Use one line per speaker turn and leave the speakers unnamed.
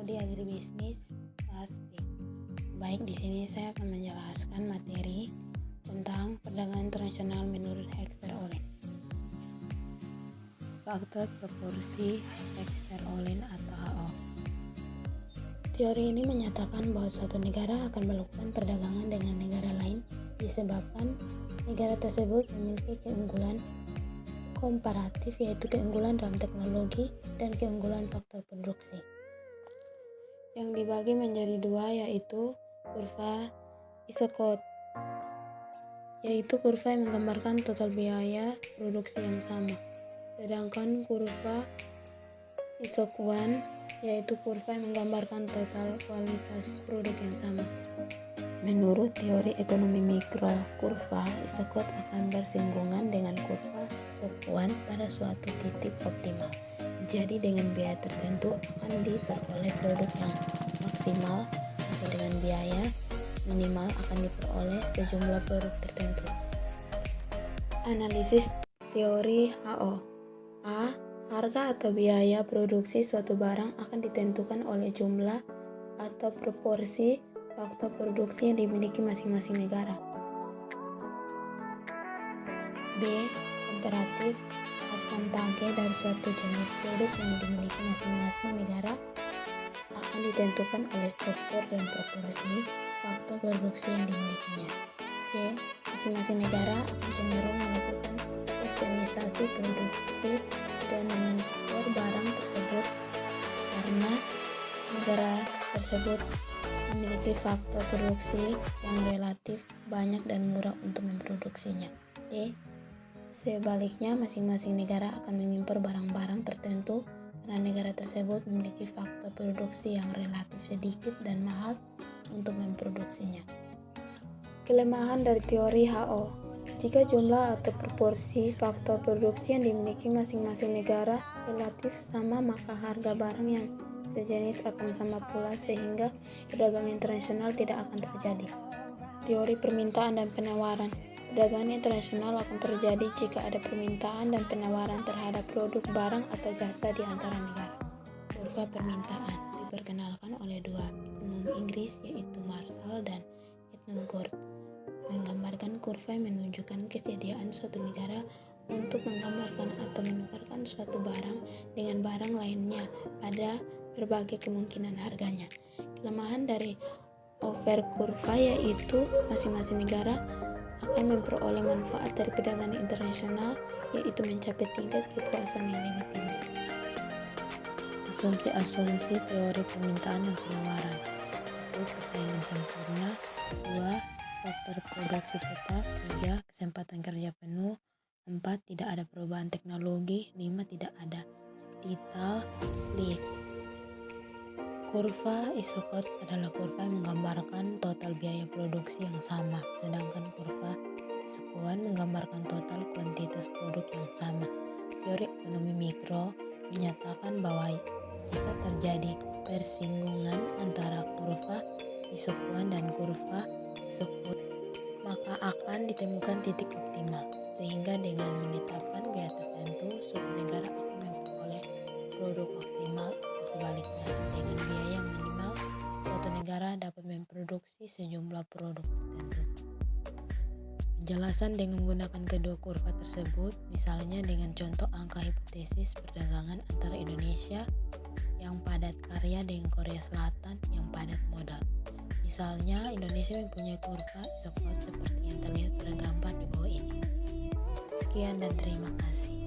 Prodi Agribisnis kelas D. Baik, di sini saya akan menjelaskan materi tentang perdagangan internasional menurut Hexter Olin. Faktor proporsi Hexter Olin atau HO. Teori ini menyatakan bahwa suatu negara akan melakukan perdagangan dengan negara lain disebabkan negara tersebut memiliki keunggulan komparatif, yaitu keunggulan dalam teknologi dan keunggulan faktor produksi, yang dibagi menjadi dua, yaitu kurva Isokot, yaitu kurva yang menggambarkan total biaya produksi yang sama, sedangkan kurva Isokwan yaitu kurva yang menggambarkan total kualitas produk yang sama. Menurut teori ekonomi mikro, kurva Isokot akan bersinggungan dengan kurva Isokwan pada suatu titik optimal. Jadi dengan biaya tertentu akan diperoleh produk yang maksimal, atau dengan biaya minimal akan diperoleh sejumlah produk tertentu. Analisis teori HO. A. Harga atau biaya produksi suatu barang akan ditentukan oleh jumlah atau proporsi faktor produksi yang dimiliki masing-masing negara. B. Komparatif advantage dari suatu jenis produk yang dimiliki masing-masing negara akan ditentukan oleh struktur dan proporsi faktor produksi yang dimilikinya. C. Masing-masing negara akan cenderung melakukan spesialisasi produksi dan menstore barang tersebut karena negara tersebut memiliki faktor produksi yang relatif banyak dan murah untuk memproduksinya. D. Sebaliknya, masing-masing negara akan mengimpor barang-barang tertentu karena negara tersebut memiliki faktor produksi yang relatif sedikit dan mahal untuk memproduksinya. Kelemahan dari teori HO. Jika jumlah atau proporsi faktor produksi yang dimiliki masing-masing negara relatif sama, maka harga barang yang sejenis akan sama pula sehingga perdagangan internasional tidak akan terjadi. Teori permintaan dan penawaran. Perdagangan internasional akan terjadi jika ada permintaan dan penawaran terhadap produk, barang, atau jasa di antara negara. Kurva permintaan diperkenalkan oleh dua ekonom Inggris, yaitu Marshall dan Edmund Gord, menggambarkan kurva yang menunjukkan kesediaan suatu negara untuk menggambarkan atau menukarkan suatu barang dengan barang lainnya pada berbagai kemungkinan harganya. Kelemahan dari over kurva yaitu masing-masing negara akan memperoleh manfaat dari perdagangan internasional, yaitu mencapai tingkat kepuasan yang lebih tinggi. Asumsi-asumsi teori permintaan dan penawaran. 1. Persaingan sempurna. 2. Faktor produksi tetap. 3. Kesempatan kerja penuh. 4. Tidak ada perubahan teknologi. 5. Tidak ada capital leak. Kurva Isokot adalah kurva yang menggambarkan total biaya produksi yang sama, sedangkan kurva Isokwan menggambarkan total kuantitas produk yang sama. Teori ekonomi mikro menyatakan bahwa jika terjadi persinggungan antara kurva Isokwan dan kurva Isokot, maka akan ditemukan titik optimal, sehingga dengan menetapkan biaya tertentu, suatu negara akan memperoleh produk maksimal, atau sebaliknya, dengan biaya yang minimal, suatu negara dapat memproduksi sejumlah produk tertentu. Penjelasan dengan menggunakan kedua kurva tersebut, misalnya dengan contoh angka hipotesis perdagangan antara Indonesia yang padat karya dengan Korea Selatan yang padat modal. Misalnya, Indonesia mempunyai kurva Isokot seperti yang terlihat pada gambar di bawah ini. Sekian dan terima kasih.